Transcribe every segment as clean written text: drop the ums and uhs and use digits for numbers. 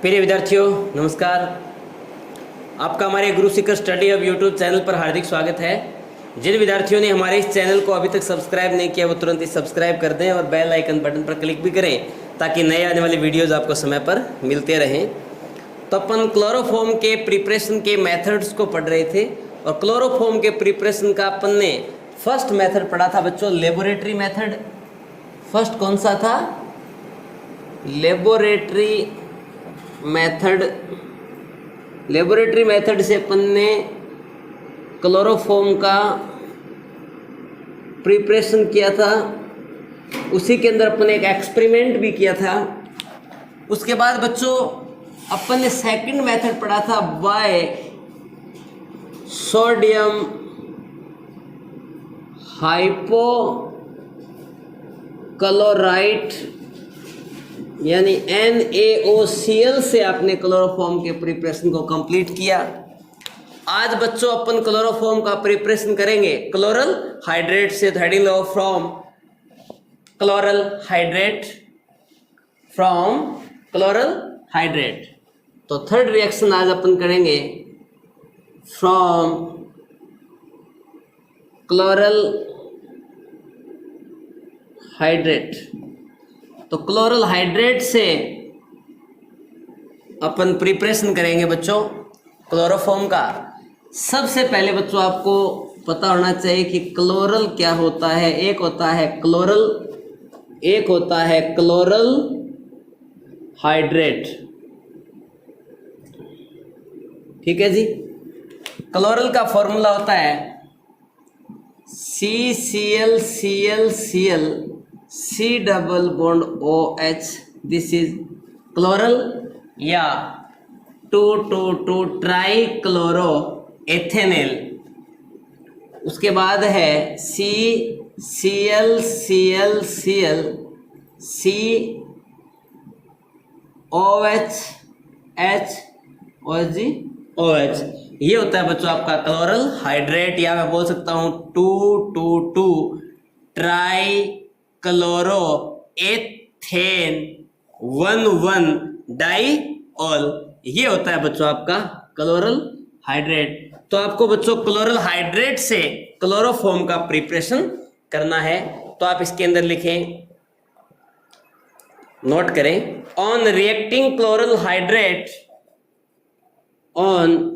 प्रिय विद्यार्थियों नमस्कार। आपका हमारे गुरु सीकर स्टडी अब यूट्यूब चैनल पर हार्दिक स्वागत है। जिन विद्यार्थियों ने हमारे इस चैनल को अभी तक सब्सक्राइब नहीं किया वो तुरंत ही सब्सक्राइब कर दें और बेल आइकन बटन पर क्लिक भी करें ताकि नए आने वाली वीडियोज़ आपको समय पर मिलते रहें। तो अपन क्लोरोफॉर्म के प्रिपरेशन के मेथड्स को पढ़ रहे थे और क्लोरोफॉर्म के प्रिपरेशन का अपन ने फर्स्ट मेथड पढ़ा था बच्चों, लेबोरेटरी मेथड। फर्स्ट कौन सा था? Laboratory method. लेबोरेटरी मेथड से अपन ने क्लोरोफॉर्म का प्रिपरेशन किया था। उसी के अंदर अपन ने एक एक्सपेरिमेंट भी किया था। उसके बाद बच्चों अपन ने सेकंड मेथड पढ़ा था, बाय सोडियम हाइपोक्लोराइट यानी NaOCl से आपने क्लोरोफॉर्म के प्रिपरेशन को कंप्लीट किया। आज बच्चों अपन क्लोरोफॉर्म का प्रिपरेशन करेंगे क्लोरल हाइड्रेट से। Heading low from chloral hydrate, from chloral hydrate. तो थर्ड रिएक्शन आज अपन करेंगे फ्रॉम क्लोरल हाइड्रेट। तो क्लोरल हाइड्रेट से अपन प्रिपरेशन करेंगे बच्चों क्लोरोफॉर्म का। सबसे पहले बच्चों आपको पता होना चाहिए कि क्लोरल क्या होता है। एक होता है क्लोरल, एक होता है क्लोरल हाइड्रेट। ठीक है जी। क्लोरल का फॉर्मूला होता है CCl C double bond OH, this is chloral, या 2 ट्राई क्लोरो एथेनल। उसके बाद है CCl COH OH। ये होता है बच्चों आपका क्लोरल हाइड्रेट, या मैं बोल सकता हूँ 2 ट्राई क्लोरो एथेन 1 डाईऑल। ये होता है बच्चों आपका क्लोरल हाइड्रेट। तो आपको बच्चों क्लोरल हाइड्रेट से क्लोरोफॉर्म का प्रिपरेशन करना है। तो आप इसके अंदर लिखें, नोट करें, on reacting chloral hydrate, on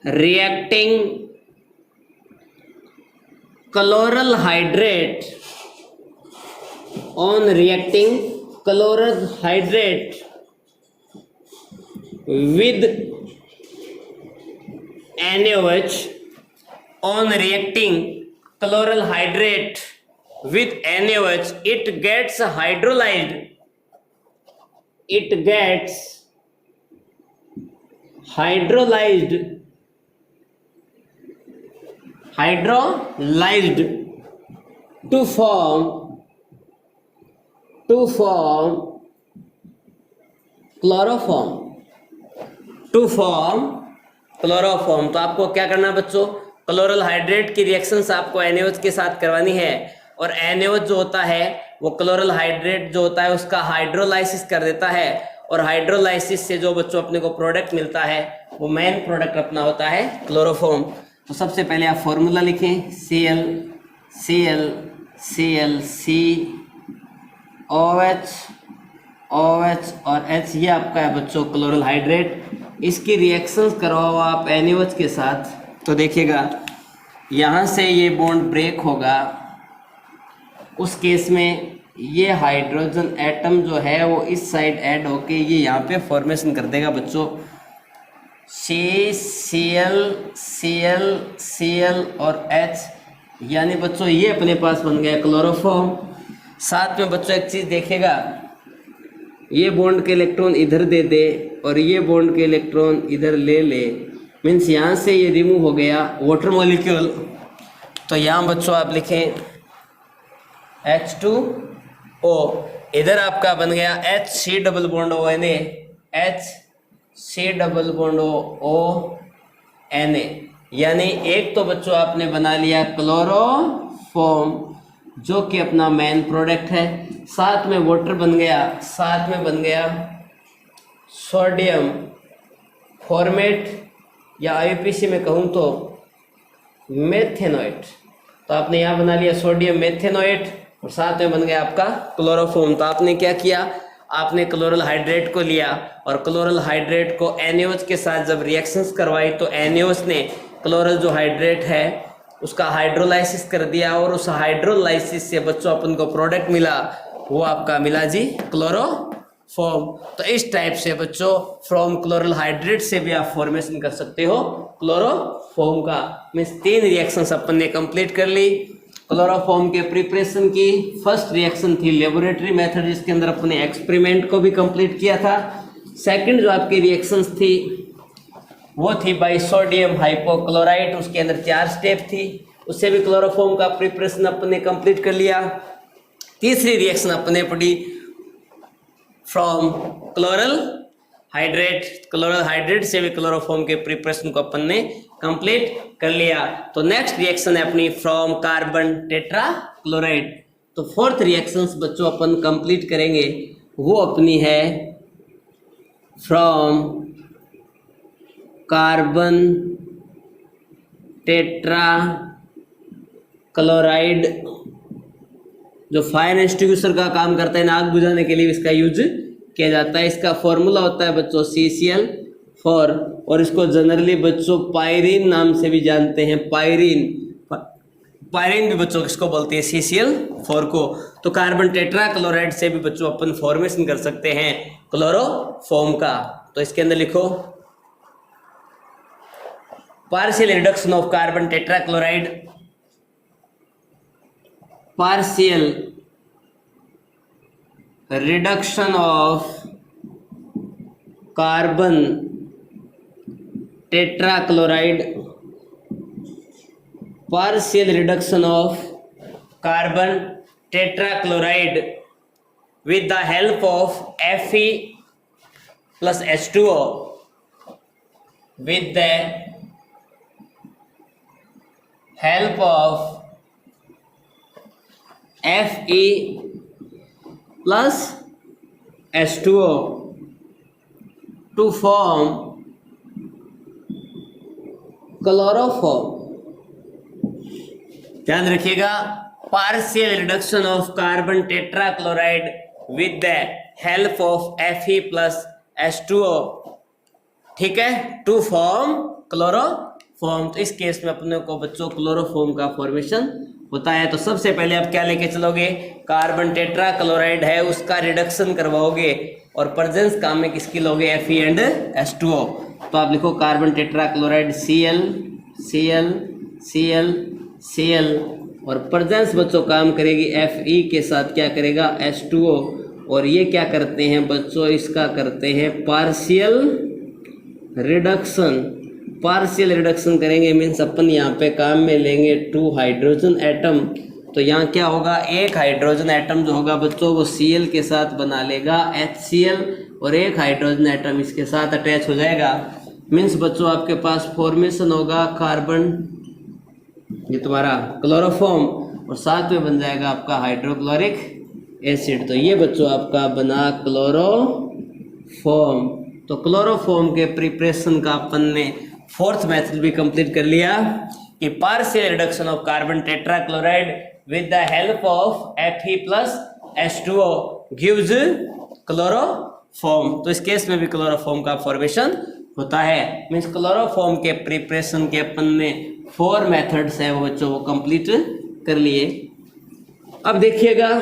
reacting chloral hydrate, on reacting chlorus hydrate with NaOH, on reacting chloral hydrate with NaOH, it gets hydrolyzed, to form chloroform. तो आपको क्या करना है बच्चों, क्लोरल हाइड्रेट की रिएक्शंस आपको NaOH के साथ करवानी है। और NaOH जो होता है वो क्लोरल हाइड्रेट जो होता है उसका हाइड्रोलाइसिस कर देता है, और हाइड्रोलाइसिस से जो बच्चों अपने को प्रोडक्ट मिलता है वो मेन प्रोडक्ट अपना होता है क्लोरोफॉर्म। तो सबसे पहले आप फॉर्मूला लिखें, Cl OH और H। ये आपका है बच्चों क्लोरल हाइड्रेट। इसकी रिएक्शंस करवाओ आप NaOH के साथ। तो देखिएगा यहाँ से ये बॉन्ड ब्रेक होगा, उस केस में ये हाइड्रोजन एटम जो है वो इस साइड ऐड होके ये यहाँ पे फॉर्मेशन कर देगा बच्चों Cl और H, यानी बच्चों ये अपने पास बन गया क्लोरोफॉर्म। साथ में बच्चों एक चीज़ देखिएगा, ये बॉन्ड के इलेक्ट्रॉन इधर दे दे और ये बॉन्ड के इलेक्ट्रॉन इधर ले ले, मीन्स यहाँ से ये रिमूव हो गया वाटर मॉलिक्यूल। तो यहाँ बच्चों आप लिखें H2O, इधर आपका बन गया HC double bond ONA, HC double bond ONA। यानी एक तो बच्चों आपने बना लिया क्लोरोफॉर्म जो कि अपना मेन प्रोडक्ट है, साथ में वाटर बन गया, साथ में बन गया सोडियम फॉर्मेट या IUPAC में कहूँ तो मेथेनोएट। तो आपने यहाँ बना लिया सोडियम मेथेनोएट और साथ में बन गया आपका क्लोरोफॉर्म। तो आपने क्या किया, आपने क्लोरल हाइड्रेट को लिया और क्लोरल हाइड्रेट को NaOH के साथ जब रिएक्शंस करवाई तो NaOH ने क्लोरल जो हाइड्रेट है उसका हाइड्रोलाइसिस कर दिया और उस हाइड्रोलाइसिस से बच्चों अपन को प्रोडक्ट मिला, वो आपका मिला जी क्लोरोफॉर्म। तो इस टाइप से बच्चों फ्रॉम क्लोरल हाइड्रेट से भी आप फॉर्मेशन कर सकते हो क्लोरोफॉर्म का। मीन्स 3 रिएक्शंस अपन ने कंप्लीट कर ली क्लोरोफॉर्म के प्रिपरेशन की। फर्स्ट रिएक्शन थी लेबोरेटरी मेथड जिसके अंदर अपने एक्सपेरिमेंट को भी कंप्लीट किया था। सेकंड जो आपकी रिएक्शंस थी वो थी बाई सोडियम हाइपोक्लोराइट, उसके अंदर 4 स्टेप थी, उससे भी क्लोरोफॉर्म का प्रिपरेशन अपने कंप्लीट कर लिया। तीसरी रिएक्शन अपने पड़ी फ्रॉम क्लोरल हाइड्रेट से भी क्लोरोफॉर्म के प्रिपरेशन को अपन ने कंप्लीट कर लिया। तो नेक्स्ट रिएक्शन है अपनी फ्रॉम कार्बन टेट्रा क्लोराइड। तो फोर्थ रिएक्शंस बच्चों अपन कंप्लीट करेंगे, वो अपनी है फ्रॉम कार्बन टेट्रा क्लोराइड, जो फायर एक्सटिंग्विशर का काम करता है, आग बुझाने के लिए इसका यूज किया जाता है। इसका फॉर्मूला होता है बच्चों CCl4 और इसको जनरली बच्चों पायरीन नाम से भी जानते हैं। पायरीन भी बच्चों किसको बोलते हैं, CCl4 को। तो कार्बन टेट्रा क्लोराइड से भी बच्चों अपन फॉर्मेशन कर सकते हैं क्लोरोफॉर्म का। तो इसके अंदर लिखो partial reduction of carbon tetra chloride, partial reduction of carbon tetra chloride, partial reduction of carbon tetra chloride with the help of Fe plus H2O, with the help of Fe plus H2O to form chloroform. ध्यान रखिएगा, partial reduction of carbon tetra chloride with the help of Fe plus H2O, ठीक है, to form chloroform. तो इस case में अपने को बच्चों क्लोरोफॉर्म का फॉर्मेशन होता है। तो सबसे पहले आप क्या लेके चलोगे, कार्बन टेट्रा क्लोराइड है उसका रिडक्शन करवाओगे और प्रेजेंस काम में किसकी लोगे, Fe एंड H2O। तो आप लिखो carbon tetra chloride Cl Cl Cl Cl और प्रेजेंस बच्चों काम करेगी Fe के साथ क्या करेगा, H2O। और ये क्या करते हैं बच्चों, इसका करते हैं पार्शियल रिडक्शन। पार्शियल रिडक्शन करेंगे मीन्स अपन यहाँ पे काम में लेंगे 2 हाइड्रोजन एटम। तो यहाँ क्या होगा, एक हाइड्रोजन एटम जो होगा बच्चों वो Cl के साथ बना लेगा HCl और एक हाइड्रोजन एटम इसके साथ अटैच हो जाएगा। मीन्स बच्चों आपके पास फॉर्मेशन होगा कार्बन, ये तुम्हारा क्लोरोफॉर्म, और साथ में बन जाएगा आपका हाइड्रोक्लोरिक एसिड। तो ये बच्चों आपका बना क्लोरोफॉर्म। तो क्लोरोफॉर्म के प्रिपरेशन का अपन ने फोर्थ मेथड भी कंप्लीट कर लिया कि partial reduction of carbon tetra chloride with the help of Fe plus H2O gives chloroform. तो इस केस में भी क्लोरोफॉर्म का फॉर्मेशन होता है। मीन्स क्लोरोफॉर्म के प्रिपरेशन के अपन ने 4 मेथड्स हैं वो बच्चों वो कंप्लीट कर लिए। अब देखिएगा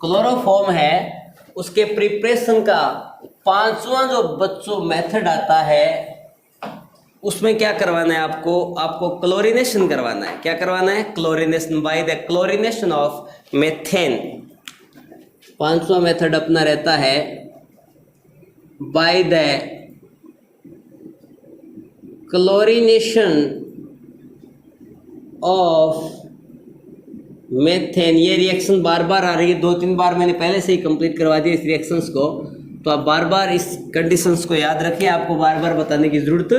क्लोरोफॉर्म है उसके प्रिपरेशन का 5वां जो बच्चों मेथड आता है उसमें क्या करवाना है आपको क्लोरीनेशन करवाना है। क्या करवाना है, chlorination by the chlorination of methane. 5वां मेथड अपना रहता है by the chlorination of methane. ये रिएक्शन बार बार आ रही है, 2-3 बार मैंने पहले से ही कंप्लीट करवा दिया इस रिएक्शंस को। तो आप बार बार इस कंडीशंस को याद रखिए, आपको बार बार बताने की जरूरत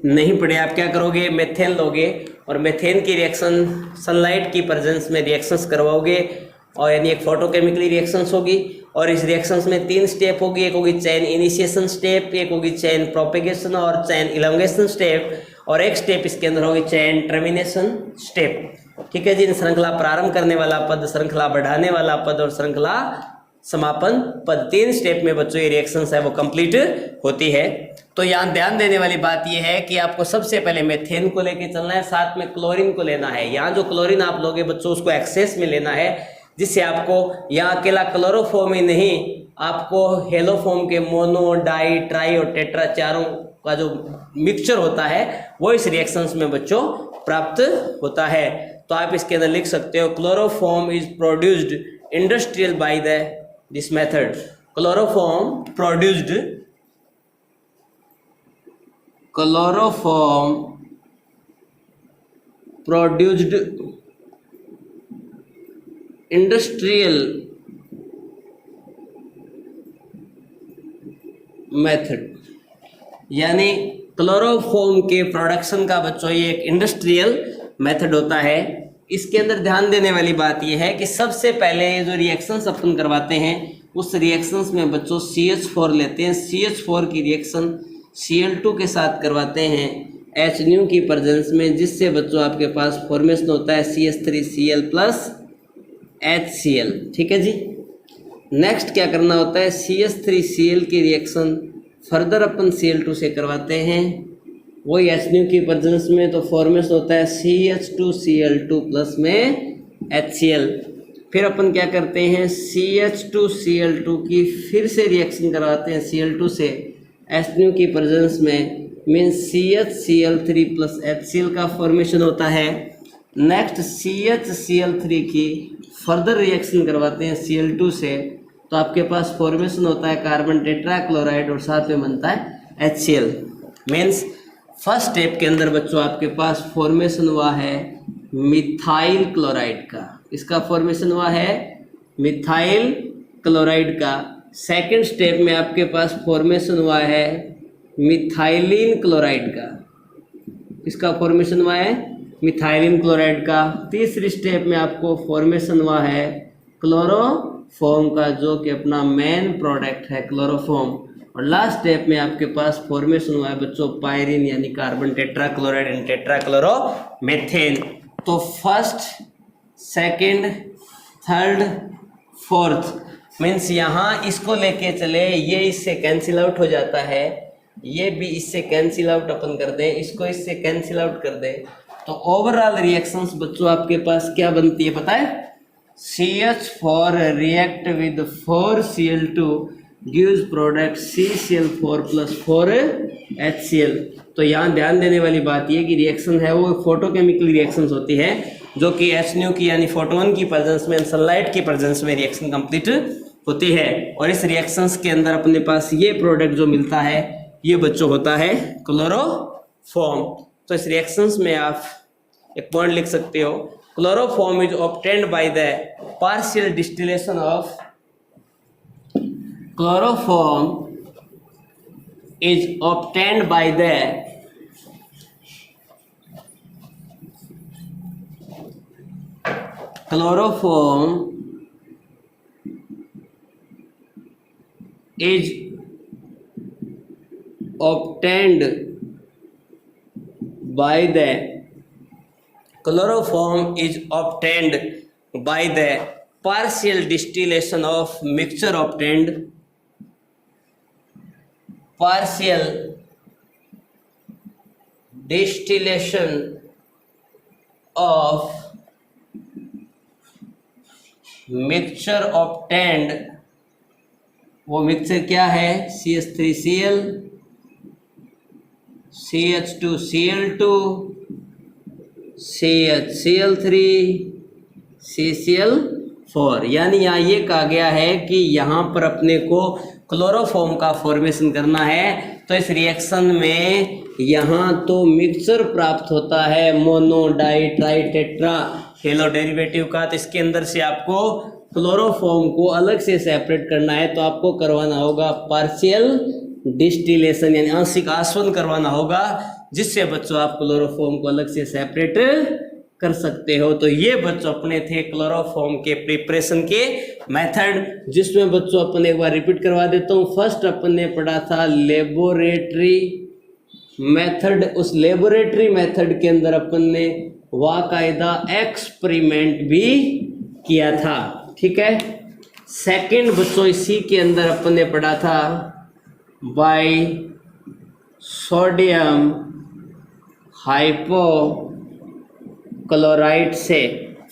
नहीं पड़े। आप क्या करोगे, मेथेन लोगे और मेथेन की रिएक्शन सनलाइट की प्रेजेंस में रिएक्शंस करवाओगे और यानी एक फोटोकेमिकली रिएक्शंस होगी। और इस रिएक्शंस में 3 स्टेप होगी, एक होगी चेन इनिशिएशन स्टेप, एक होगी चेन प्रोपेगेशन और चेन इलोंगेशन स्टेप, और एक स्टेप इसके अंदर होगी चेन टर्मिनेशन स्टेप। ठीक है जी। श्रृंखला प्रारंभ करने वाला पद, श्रृंखला बढ़ाने वाला पद और श्रृंखला समापन पद, 3 स्टेप में बच्चों ये रिएक्शंस है वो कंप्लीट होती है। तो यहाँ ध्यान देने वाली बात ये है कि आपको सबसे पहले मेथेन को लेके चलना है, साथ में क्लोरीन को लेना है। यहाँ जो क्लोरीन आप लोगे बच्चों उसको एक्सेस में लेना है, जिससे आपको यहाँ अकेला क्लोरोफॉर्म ही नहीं, आपको हेलोफॉर्म के मोनो, डाई, ट्राई और टेट्रा चारों का जो मिक्सचर होता है वो इस रिएक्शंस में बच्चों प्राप्त होता है। तो आप इसके अंदर लिख सकते हो chloroform is produced industrial by this method. Chloroform produced industrial method, यानी क्लोरोफॉर्म के प्रोडक्शन का बच्चों ये एक इंडस्ट्रियल मेथड होता है। इसके अंदर ध्यान देने वाली बात यह है कि सबसे पहले ये जो रिएक्शंस अपन करवाते हैं उस रिएक्शंस में बच्चों CH4 लेते हैं। CH4 की रिएक्शन Cl2 के साथ करवाते हैं HNu की प्रेजेंस में, जिससे बच्चों आपके पास फॉर्मेशन होता है CH3Cl प्लस HCl। ठीक है जी। नेक्स्ट क्या करना होता है, CH3Cl की रिएक्शन फर्दर अपन Cl2 से करवाते हैं, वही HNu की प्रेजेंस में, तो फॉर्मेशन होता है CH2Cl2 प्लस में HCl। फिर अपन क्या करते हैं, CH2Cl2 की फिर से रिएक्शन करवाते हैं Cl2 से HNu की प्रेजेंस में, मीन्स CHCl3 प्लस HCl का फॉर्मेशन होता है। नेक्स्ट CHCl3 की फर्दर रिएक्शन करवाते हैं Cl2 से, तो आपके पास फॉर्मेशन होता है कार्बन टेट्राक्लोराइड और साथ में बनता है HCl। मीन्स फर्स्ट स्टेप के अंदर बच्चों आपके पास फॉर्मेशन हुआ है मिथाइल क्लोराइड का, इसका फॉर्मेशन हुआ है मिथाइल क्लोराइड का। सेकंड स्टेप में आपके पास फॉर्मेशन हुआ है मिथाइलिन क्लोराइड का, इसका फॉर्मेशन हुआ है मिथाइलिन क्लोराइड का। तीसरी स्टेप में आपको फॉर्मेशन हुआ है क्लोरोफॉर्म का, जो कि अपना मेन प्रोडक्ट है क्लोरोफॉर्म। और लास्ट स्टेप में आपके पास फॉर्मेशन हुआ है बच्चों पायरीन, यानी कार्बन टेट्राक्लोराइड एंड टेट्राक्लोरोमेथेन। तो first, second, third, fourth, means यहाँ इसको लेके चले, ये इससे कैंसिल आउट हो जाता है, ये भी इससे कैंसिल आउट अपन कर दें, इसको इससे कैंसिल आउट कर दें, तो ओवरऑल रिएक्शंस बच्चों आपके पास क्या बनती है पता है, CH4 react with 4Cl2 gives product CCl4 plus 4HCl। तो यहाँ ध्यान देने वाली बात ये कि रिएक्शन है वो फोटोकेमिकल रिएक्शंस होती है, जो कि HNu की यानी फोटोन की प्रेजेंस में, सनलाइट की प्रेजेंस में रिएक्शन कंप्लीट होती है। और इस रिएक्शंस के अंदर अपने पास ये प्रोडक्ट जो मिलता है ये बच्चों होता है क्लोरोफॉर्म। तो इस रिएक्शंस में आप एक पॉइंट लिख सकते हो, chloroform is obtained by the partial distillation of, chloroform is obtained by the chloroform is obtained by the chloroform is obtained by the partial distillation of mixture obtained, partial distillation of mixture obtained, वो mixture क्या है, CH3Cl, CH2Cl2, CHCl3, CCl4। यानी यहाँ ये कहा गया है कि यहाँ पर अपने को क्लोरोफॉर्म का फॉर्मेशन करना है। तो इस रिएक्शन में यहाँ तो मिक्सचर प्राप्त होता है mono, di, tri, tetra halo derivative का, तो इसके अंदर से आपको क्लोरोफॉर्म को अलग से सेपरेट करना है, तो आपको करवाना होगा पार्शियल डिस्टिलेशन, यानी आंशिक आसवन करवाना होगा, जिससे बच्चों आप क्लोरोफॉर्म को अलग से सेपरेट कर सकते हो। तो ये बच्चों अपने थे क्लोरोफॉर्म के प्रिपरेशन के मेथड, जिसमें बच्चों अपन एक बार रिपीट करवा देता हूँ। फर्स्ट अपन ने पढ़ा था लेबोरेटरी मेथड। उस लेबोरेटरी मेथड के अंदर अपन ने वाकायदा एक्सपेरिमेंट भी किया था, ठीक है। सेकंड बच्चों इसी के अंदर अपन ने पढ़ा था बाय सोडियम हाइपोक्लोराइड से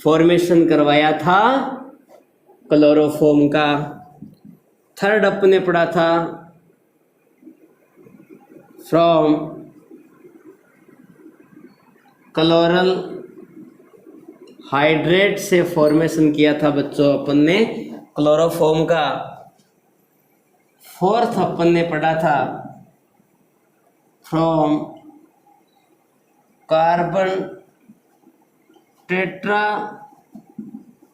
फॉर्मेशन करवाया था क्लोरोफॉर्म का। थर्ड अपन ने पढ़ा था फ्रॉम क्लोरल हाइड्रेट से फॉर्मेशन किया था बच्चों अपन ने क्लोरोफॉर्म का। फोर्थ अपन ने पढ़ा था फ्रॉम कार्बन टेट्रा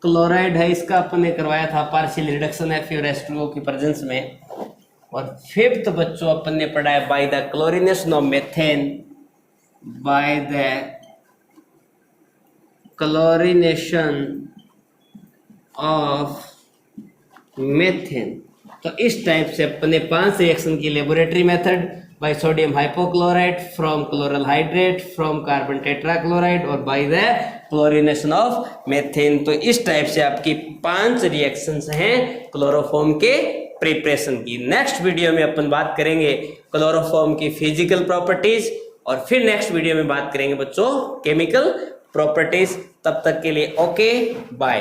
क्लोराइड है, इसका अपन ने करवाया था पार्शियल रिडक्शन FeO की प्रेजेंस में। और फिफ्थ बच्चों अपन ने पढ़ा है by the chlorination of methane, by the chlorination of methane. तो इस टाइप से अपने 5 रिएक्शन की laboratory method by sodium hypochloride, from chloral hydrate, from carbon tetrachloride और by the chlorination of methane. तो इस टाइप से आपकी 5 रिएक्शंस हैं क्लोरोफॉर्म के प्रिपरेशन की। नेक्स्ट वीडियो में अपन बात करेंगे क्लोरोफॉर्म की फिजिकल प्रॉपर्टीज और फिर नेक्स्ट वीडियो में बात करेंगे बच्चों केमिकल प्रॉपर्टीज। तब तक के लिए ओके बाय।